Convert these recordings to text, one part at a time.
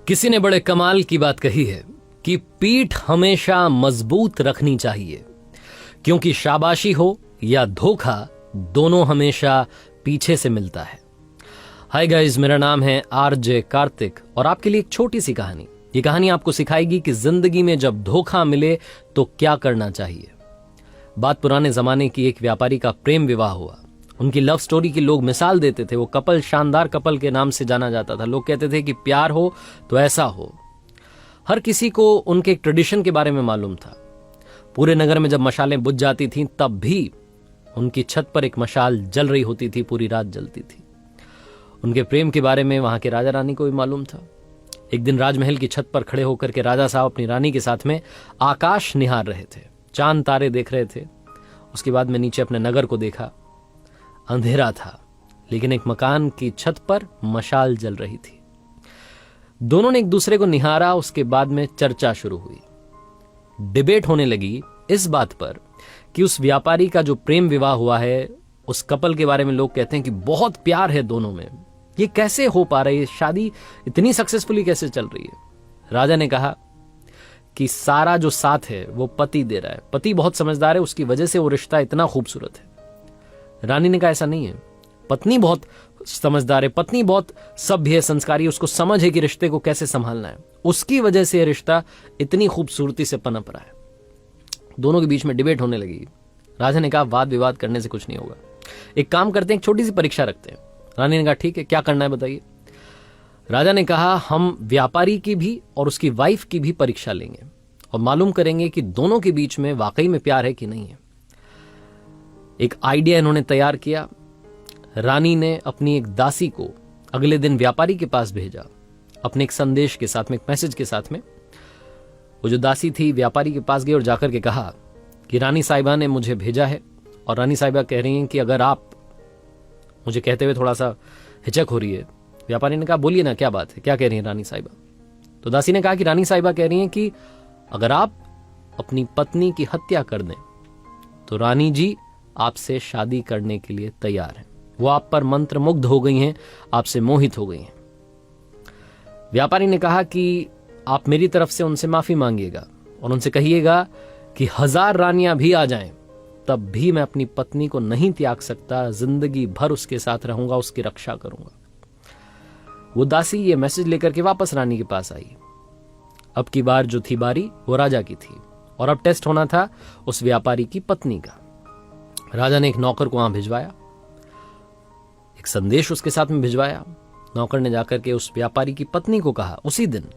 किसी ने बड़े कमाल की बात कही है कि पीठ हमेशा मजबूत रखनी चाहिए, क्योंकि शाबाशी हो या धोखा दोनों हमेशा पीछे से मिलता है। हाय गाइस, मेरा नाम है आरजे कार्तिक और आपके लिए एक छोटी सी कहानी। ये कहानी आपको सिखाएगी कि जिंदगी में जब धोखा मिले तो क्या करना चाहिए। बात पुराने जमाने की एक व्यापारी का प्रेम विवाह हुआ। उनकी लव स्टोरी की लोग मिसाल देते थे। वो कपल शानदार कपल के नाम से जाना जाता था। लोग कहते थे कि प्यार हो तो ऐसा हो। हर किसी को उनके एक ट्रेडिशन के बारे में मालूम था। पूरे नगर में जब मशालें बुझ जाती थीं तब भी उनकी छत पर एक मशाल जल रही होती थी, पूरी रात जलती थी। उनके प्रेम के बारे में वहां के राजा रानी को भी मालूम था। एक दिन राजमहल की छत पर खड़े होकर के राजा साहब अपनी रानी के साथ में आकाश निहार रहे थे, चांद तारे देख रहे थे। उसके बाद में नीचे अपने नगर को देखा। अंधेरा था, लेकिन एक मकान की छत पर मशाल जल रही थी। दोनों ने एक दूसरे को निहारा। उसके बाद में चर्चा शुरू हुई। डिबेट होने लगी इस बात पर कि उस व्यापारी का जो प्रेम विवाह हुआ है, उस कपल के बारे में लोग कहते हैं कि बहुत प्यार है दोनों में। ये कैसे हो पा रही है? शादी इतनी सक्सेसफुली कैसे चल रही है? राजा ने कहा कि सारा जो साथ है वो पति दे रहा है। पति बहुत समझदार है, उसकी वजह से वो रिश्ता इतना खूबसूरत है। रानी ने कहा ऐसा नहीं है, पत्नी बहुत समझदार है, पत्नी बहुत सभ्य है, संस्कारी है, उसको समझ है कि रिश्ते को कैसे संभालना है। उसकी वजह से रिश्ता इतनी खूबसूरती से पनप रहा है। दोनों के बीच में डिबेट होने लगी। राजा ने कहा वाद विवाद करने से कुछ नहीं होगा, एक काम करते हैं, एक छोटी सी परीक्षा रखते हैं। रानी ने कहा ठीक है, क्या करना है बताइए। राजा ने कहा हम व्यापारी की भी और उसकी वाइफ की भी परीक्षा लेंगे और मालूम करेंगे कि दोनों के बीच में वाकई में प्यार है कि नहीं है। एक आइडिया इन्होंने तैयार किया। रानी ने अपनी एक दासी को अगले दिन व्यापारी के पास भेजा, अपने एक संदेश के साथ में, एक मैसेज के साथ में। वो जो दासी थी व्यापारी के पास गई और जाकर के कहा कि रानी साहिबा ने मुझे भेजा है। और रानी साहिबा कह रही हैं कि अगर आप, मुझे कहते हुए थोड़ा सा हिचक हो रही है। व्यापारी ने कहा बोलिए ना, क्या बात है, क्या कह रही है रानी साहिबा? तो दासी ने कहा कि रानी साहिबा कह रही हैं कि अगर आप अपनी पत्नी की हत्या कर दें तो रानी जी आपसे शादी करने के लिए तैयार हैं। वो आप पर मंत्र मुग्ध हो गई हैं, आपसे मोहित हो गई हैं। व्यापारी ने कहा कि आप मेरी तरफ से उनसे माफी मांगिएगा और उनसे कहिएगा कि 1000 रानियां भी आ जाएं तब भी मैं अपनी पत्नी को नहीं त्याग सकता, जिंदगी भर उसके साथ रहूंगा, उसकी रक्षा करूंगा। वो दासी ये मैसेज लेकर के वापस रानी के पास आई। अब की बार जो थी बारी वो राजा की थी और अब टेस्ट होना था उस व्यापारी की पत्नी का। राजा ने एक नौकर को वहां भिजवाया, एक संदेश उसके साथ में भिजवाया। नौकर ने जाकर के उस व्यापारी की पत्नी को कहा उसी दिन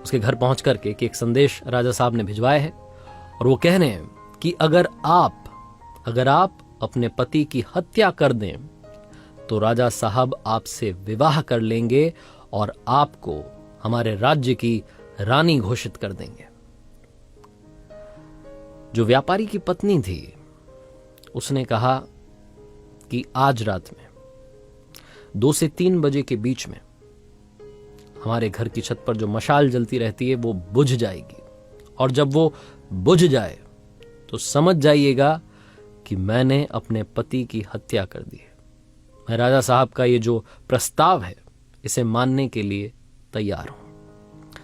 उसके घर पहुंच करके कि एक संदेश राजा साहब ने भिजवाया है और वो कह रहे हैं कि अगर आप अपने पति की हत्या कर दें तो राजा साहब आपसे विवाह कर लेंगे और आपको हमारे राज्य की रानी घोषित कर देंगे। जो व्यापारी की पत्नी थी उसने कहा कि आज रात में 2 से 3 बजे के बीच में हमारे घर की छत पर जो मशाल जलती रहती है वो बुझ जाएगी, और जब वो बुझ जाए तो समझ जाइएगा कि मैंने अपने पति की हत्या कर दी है। मैं राजा साहब का ये जो प्रस्ताव है इसे मानने के लिए तैयार हूं।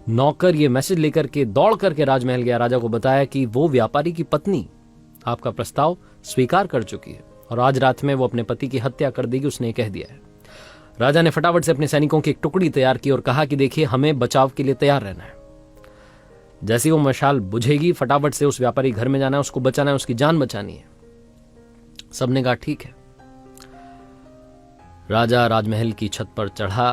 नौकर ये मैसेज लेकर के दौड़ करके राजमहल गया। राजा को बताया कि वो व्यापारी की पत्नी आपका प्रस्ताव स्वीकार कर चुकी है और आज रात में वो अपने पति की हत्या कर देगी, उसने कह दिया है। राजा ने फटाफट से अपने सैनिकों की एक टुकड़ी तैयार की और कहा कि देखिए हमें बचाव के लिए तैयार रहना है। जैसी वो मशाल बुझेगी फटाफट से उस व्यापारी घर में जाना है, उसको बचाना है, उसकी जान बचानी है। सबने कहा ठीक है। राजा राजमहल की छत पर चढ़ा,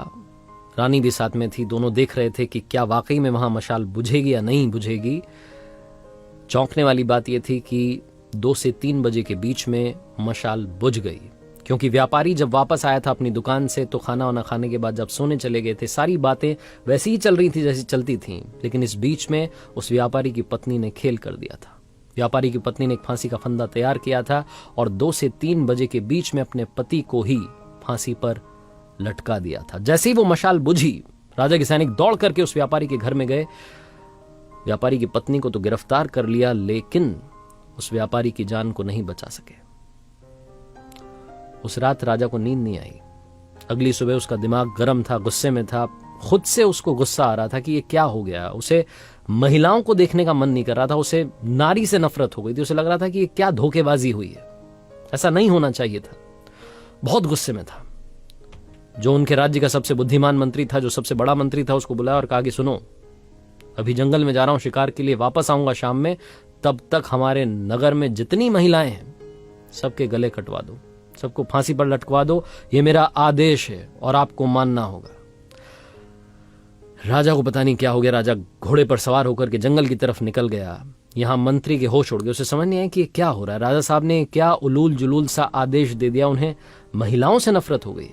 रानी भी साथ में थी। दोनों देख रहे थे कि क्या वाकई में वहां मशाल बुझेगी या नहीं बुझेगी। चौंकने वाली बात यह थी कि 2 से 3 बजे के बीच में मशाल बुझ गई, क्योंकि व्यापारी जब वापस आया था अपनी दुकान से तो खाना वाना खाने के बाद जब सोने चले गए थे, सारी बातें वैसी ही चल रही थी जैसी चलती थीं। लेकिन इस बीच में उस व्यापारी की पत्नी ने खेल कर दिया था। व्यापारी की पत्नी ने एक फांसी का फंदा तैयार किया था और 2 से 3 बजे के बीच में अपने पति को ही फांसी पर लटका दिया था। जैसे ही वो मशाल बुझी, राजा के सैनिक दौड़ करके उस व्यापारी के घर में गए। व्यापारी की पत्नी को तो गिरफ्तार कर लिया, लेकिन उस व्यापारी की जान को नहीं बचा सके। उस रात राजा को नींद नहीं आई। अगली सुबह उसका दिमाग गर्म था, गुस्से में था, खुद से उसको गुस्सा आ रहा था कि ये क्या हो गया। उसे महिलाओं को देखने का मन नहीं कर रहा था, उसे नारी से नफरत हो गई थी। उसे लग रहा था कि ये क्या धोखेबाजी हुई है, ऐसा नहीं होना चाहिए था। बहुत गुस्से में था। जो उनके राज्य का सबसे बुद्धिमान मंत्री था, जो सबसे बड़ा मंत्री था, उसको बुलाया और कहा कि सुनो, अभी जंगल में जा रहा हूं शिकार के लिए, वापस आऊंगा शाम में, तब तक हमारे नगर में जितनी महिलाएं हैं सबके गले कटवा दो, सबको फांसी पर लटकवा दो, ये मेरा आदेश है और आपको मानना होगा। राजा को पता नहीं क्या हो गया। राजा घोड़े पर सवार होकर के जंगल की तरफ निकल गया। यहां मंत्री के होश उड़ गए। उसे समझ नहीं आया कि ये क्या हो रहा है। राजा साहब ने क्या उलूल जुलूल सा आदेश दे दिया, उन्हें महिलाओं से नफरत हो गई।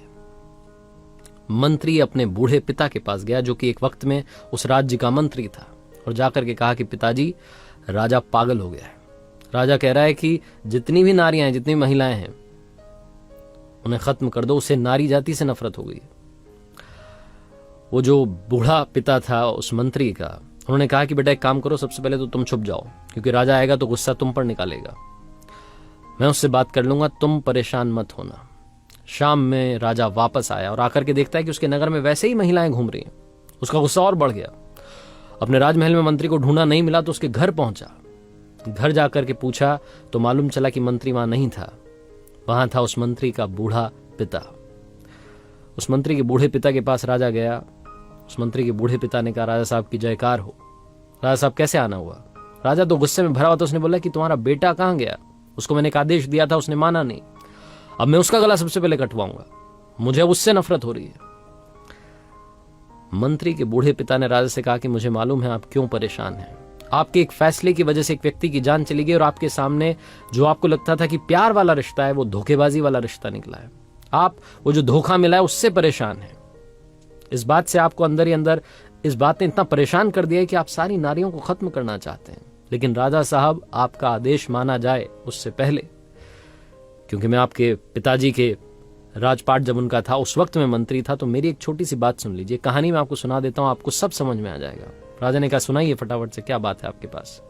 मंत्री अपने बूढ़े पिता के पास गया, जो कि एक वक्त में उस राज्य का मंत्री था, और जाकर के कहा कि पिताजी, राजा पागल हो गया है। राजा कह रहा है कि जितनी भी नारियां हैं, जितनी महिलाएं हैं, उन्हें खत्म कर दो। उसे नारी जाति से नफरत हो गई। वो जो बूढ़ा पिता था उस मंत्री का, उन्होंने कहा कि बेटा एक काम करो, सबसे पहले तो तुम छुप जाओ, क्योंकि राजा आएगा तो गुस्सा तुम पर निकालेगा। मैं उससे बात कर लूंगा, तुम परेशान मत होना। शाम में राजा वापस आया और आकर के देखता है कि उसके नगर में वैसे ही महिलाएं घूम रही हैं। उसका गुस्सा और बढ़ गया। अपने राजमहल में मंत्री को ढूंढा, नहीं मिला तो उसके घर पहुंचा। घर जाकर के पूछा तो मालूम चला कि मंत्री वहां नहीं था। वहां था उस मंत्री का बूढ़ा पिता। उस मंत्री के बूढ़े पिता के पास राजा गया। उस मंत्री के बूढ़े पिता ने कहा, राजा साहब की जयकार हो। राजा साहब कैसे आना हुआ? राजा तो गुस्से में भरा हुआ था। उसने बोला कि तुम्हारा बेटा कहां गया? उसको मैंने एक आदेश दिया था, उसने माना नहीं। अब मैं उसका गला सबसे पहले कटवाऊंगा, मुझे उससे नफरत हो रही है। मंत्री के बूढ़े पिता ने राजा से कहा कि मुझे मालूम है आप क्यों परेशान हैं। आपके एक फैसले की वजह से एक व्यक्ति की जान चली गई, और आपके सामने जो आपको लगता था कि प्यार वाला रिश्ता है, वो धोखेबाजी वाला रिश्ता निकला है। आप वो जो धोखा मिला है उससे परेशान हैं। इस बात से आपको अंदर ही अंदर इस बात ने इतना परेशान कर दिया है कि आप सारी नारियों को खत्म करना चाहते हैं। लेकिन राजा साहब, आपका आदेश माना जाए उससे पहले, क्योंकि मैं आपके पिताजी के राजपाट जब उनका था, उस वक्त मैं मंत्री था, तो मेरी एक छोटी सी बात सुन लीजिए। कहानी मैं आपको सुना देता हूं, आपको सब समझ में आ जाएगा। राजा ने कहा, सुनाइए फटाफट से, क्या बात है आपके पास?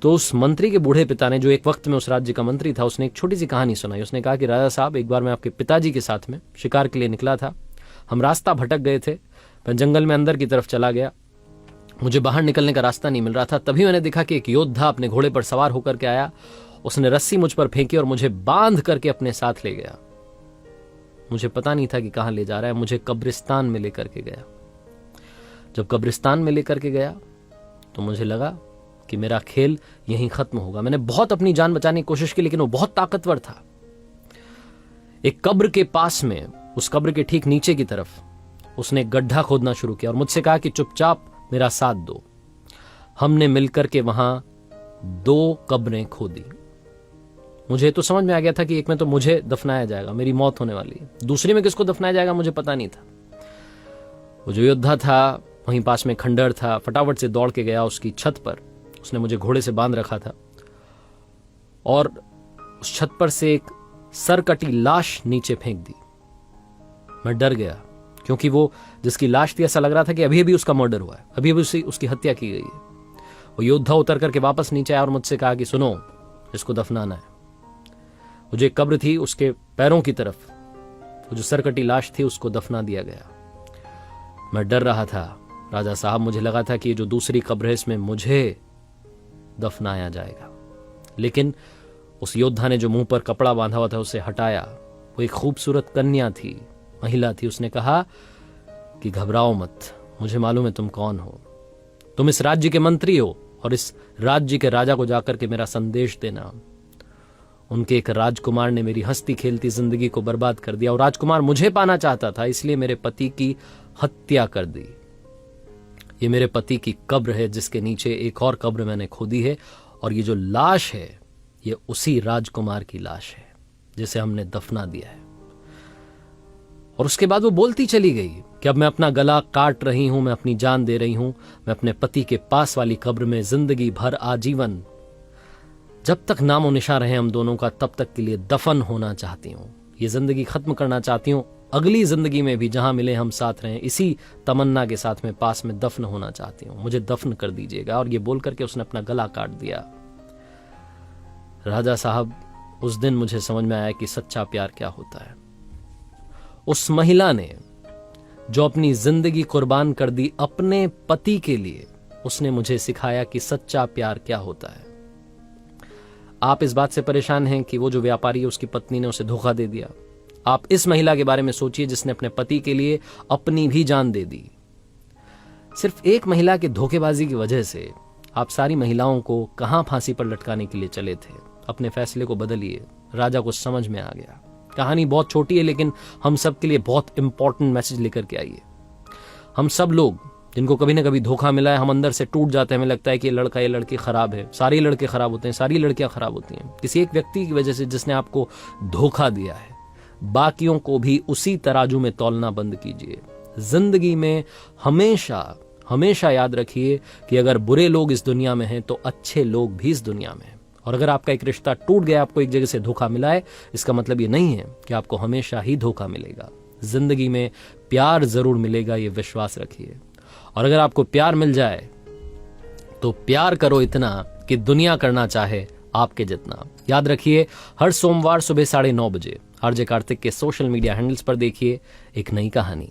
तो उस मंत्री के बूढ़े पिता ने, जो एक वक्त में उस राज्य का मंत्री था, उसने एक छोटी सी कहानी सुनाई। उसने कहा कि राजा साहब, एक बार मैं आपके पिताजी के साथ में शिकार के लिए निकला था। हम रास्ता भटक गए थे। मैं जंगल में अंदर की तरफ चला गया, मुझे बाहर निकलने का रास्ता नहीं मिल रहा था। तभी मैंने देखा कि एक योद्धा अपने घोड़े पर सवार होकर के आया। उसने रस्सी मुझ पर फेंकी और मुझे बांध करके अपने साथ ले गया। मुझे पता नहीं था कि कहां ले जा रहा है। मुझे कब्रिस्तान में लेकर के गया। जब कब्रिस्तान में लेकर के गया तो मुझे लगा कि मेरा खेल यहीं खत्म होगा। मैंने बहुत अपनी जान बचाने की कोशिश की, लेकिन वो बहुत ताकतवर था। एक कब्र के पास में, उस कब्र के ठीक नीचे की तरफ, उसने एक गड्ढा खोदना शुरू किया और मुझसे कहा कि चुपचाप मेरा साथ दो। हमने मिलकर के वहां 2 कब्रें खोदी। मुझे तो समझ में आ गया था कि एक में तो मुझे दफनाया जाएगा, मेरी मौत होने वाली है। दूसरी में किसको दफनाया जाएगा मुझे पता नहीं था। वो जो योद्धा था, वहीं पास में खंडहर था। फटाफट से दौड़ के गया उसकी छत पर। उसने मुझे घोड़े से बांध रखा था और उस छत पर से एक सरकटी लाश नीचे फेंक दी। मैं डर गया, क्योंकि वो जिसकी लाश थी, ऐसा लग रहा था कि अभी अभी उसका मर्डर हुआ है, अभी अभी उसकी हत्या की गई है। वो योद्धा उतर करके वापस नीचे आया और मुझसे कहा कि सुनो, इसको दफनाना है। वो जो एक कब्र थी, उसके पैरों की तरफ वो जो सरकटी लाश थी, उसको दफना दिया गया। मैं डर रहा था राजा साहब। मुझे लगा था कि ये जो दूसरी कब्र है, इसमें मुझे दफनाया जाएगा। लेकिन उस योद्धा ने जो मुंह पर कपड़ा बांधा हुआ था, उसे हटाया। वो एक खूबसूरत कन्या थी, महिला थी। उसने कहा कि घबराओ मत, मुझे मालूम है तुम कौन हो। तुम इस राज्य के मंत्री हो और इस राज्य के राजा को जाकर के मेरा संदेश देना। उनके एक राजकुमार ने मेरी हंसती खेलती जिंदगी को बर्बाद कर दिया, और राजकुमार मुझे पाना चाहता था, इसलिए मेरे पति की हत्या कर दी। ये मेरे पति की कब्र है, जिसके नीचे एक और कब्र मैंने खोदी है, और ये जो लाश है, ये उसी राजकुमार की लाश है जिसे हमने दफना दिया है। और उसके बाद वो बोलती चली गई कि अब मैं अपना गला काट रही हूं, मैं अपनी जान दे रही हूं, मैं अपने पति के पास वाली कब्र में जिंदगी भर आजीवन, जब तक नामो निशा रहे हम दोनों का, तब तक के लिए दफन होना चाहती हूं। ये जिंदगी खत्म करना चाहती हूं। अगली जिंदगी में भी जहां मिले हम साथ रहें, इसी तमन्ना के साथ में पास में दफन होना चाहती हूं। मुझे दफन कर दीजिएगा। और ये बोल करके उसने अपना गला काट दिया। राजा साहब, उस दिन मुझे समझ में आया कि सच्चा प्यार क्या होता है। उस महिला ने जो अपनी जिंदगी कुर्बान कर दी अपने पति के लिए, उसने मुझे सिखाया कि सच्चा प्यार क्या होता है। आप इस बात से परेशान हैं कि वो जो व्यापारी है उसकी पत्नी ने उसे धोखा दे दिया। आप इस महिला के बारे में सोचिए जिसने अपने पति के लिए अपनी भी जान दे दी। सिर्फ एक महिला के धोखेबाजी की वजह से आप सारी महिलाओं को कहां फांसी पर लटकाने के लिए चले थे। अपने फैसले को बदलिए। राजा को समझ में आ गया। कहानी बहुत छोटी है लेकिन हम सब के लिए बहुत इंपॉर्टेंट मैसेज लेकर के आई है। हम सब लोग जिनको कभी ना कभी धोखा मिला है, हम अंदर से टूट जाते हैं। हमें लगता है कि ये लड़का ये लड़की खराब है। सारे लड़के खराब होते हैं, सारी लड़कियां खराब होती हैं। किसी एक व्यक्ति की वजह से जिसने आपको धोखा दिया है, बाकियों को भी उसी तराजू में तौलना बंद कीजिए। जिंदगी में हमेशा हमेशा याद रखिए कि अगर बुरे लोग इस दुनिया में हैं तो अच्छे लोग भी इस दुनिया में हैं। और अगर आपका एक रिश्ता टूट गया, आपको एक जगह से धोखा मिला है, इसका मतलब ये नहीं है कि आपको हमेशा ही धोखा मिलेगा। जिंदगी में प्यार जरूर मिलेगा, ये विश्वास रखिए। और अगर आपको प्यार मिल जाए तो प्यार करो इतना कि दुनिया करना चाहे आपके जितना। याद रखिए, हर सोमवार सुबह 9:30 बजे आरजे कार्तिक के सोशल मीडिया हैंडल्स पर देखिए एक नई कहानी।